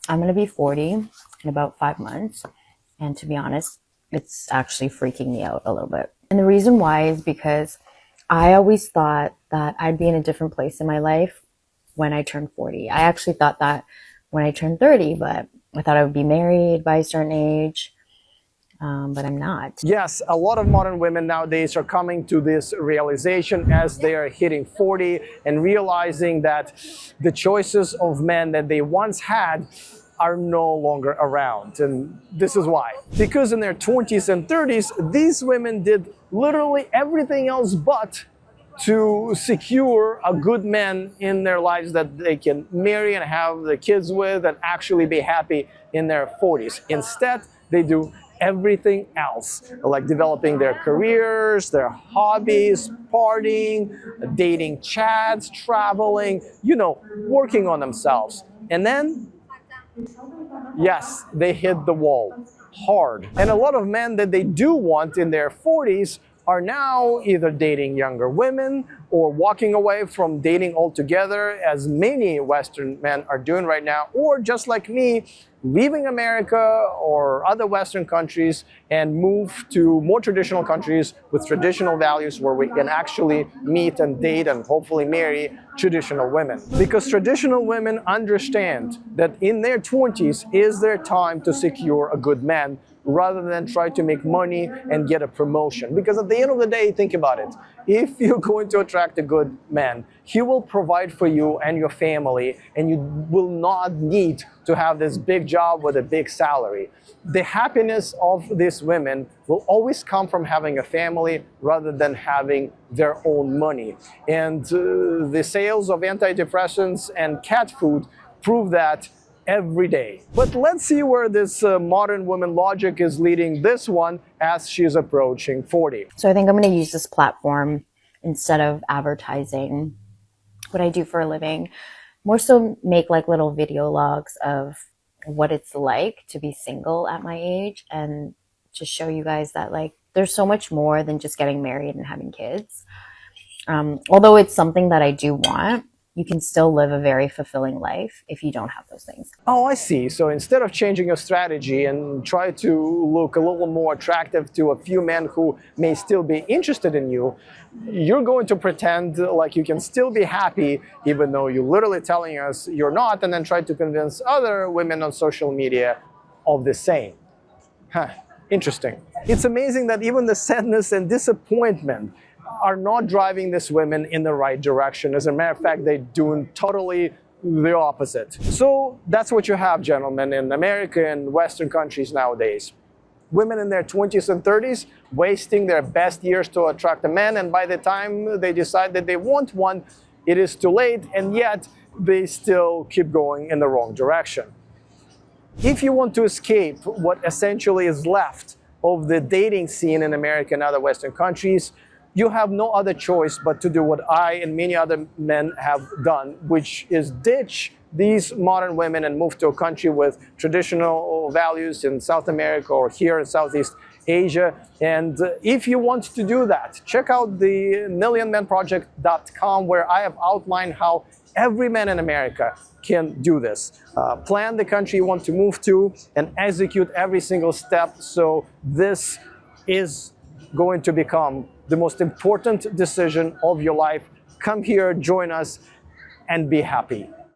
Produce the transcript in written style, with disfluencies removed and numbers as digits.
I'm going to be 40 in about 5 months. And to be honest, it's actually freaking me out a little bit. And the reason why is because I always thought that I'd be in a different place in my life when I turned 40. I actually thought that when I turned 30, but I thought I would be married by a certain age. But I'm not. Yes, a lot of modern women nowadays are coming to this realization as they are hitting 40 and realizing that the choices of men that they once had are no longer around. And this is why. Because in their 20s and 30s, these women did literally everything else but to secure a good man in their lives that they can marry and have the kids with and actually be happy in their 40s. Instead, they do everything else, like developing their careers, their hobbies, partying, dating chads, traveling, working on themselves. And then, yes, they hit the wall hard. And a lot of men that they do want in their 40s are now either dating younger women or walking away from dating altogether, as many Western men are doing right now, or just like me, leaving America or other Western countries and move to more traditional countries with traditional values where we can actually meet and date and hopefully marry traditional women. Because traditional women understand that in their 20s is their time to secure a good man rather than try to make money and get a promotion. Because at the end of the day, think about it. If you're going to attract a good man, he will provide for you and your family, and you will not need to have this big job with a big salary. The happiness of these women will always come from having a family rather than having their own money. And the sales of antidepressants and cat food prove that every day. But let's see where this modern woman logic is leading this one as she's approaching 40. So I think I'm going to use this platform instead of advertising what I do for a living, more so make like little video logs of what it's like to be single at my age, and just show you guys that like there's so much more than just getting married and having kids. Although it's something that I do want, you can still live a very fulfilling life if you don't have those things. Oh, I see. So instead of changing your strategy and try to look a little more attractive to a few men who may still be interested in you, you're going to pretend like you can still be happy even though you're literally telling us you're not, and then try to convince other women on social media of the same. Interesting. It's amazing that even the sadness and disappointment are not driving these women in the right direction. As a matter of fact, they're doing totally the opposite. So that's what you have, gentlemen, in America and Western countries nowadays. Women in their 20s and 30s wasting their best years to attract a man, and by the time they decide that they want one, it is too late, and yet they still keep going in the wrong direction. If you want to escape what essentially is left of the dating scene in America and other Western countries, you have no other choice but to do what I and many other men have done, which is ditch these modern women and move to a country with traditional values in South America or here in Southeast Asia. And if you want to do that, check out the millionmenproject.com, where I have outlined how every man in America can do this. Plan the country you want to move to and execute every single step, so this is going to become the most important decision of your life. Come here, join us, and be happy.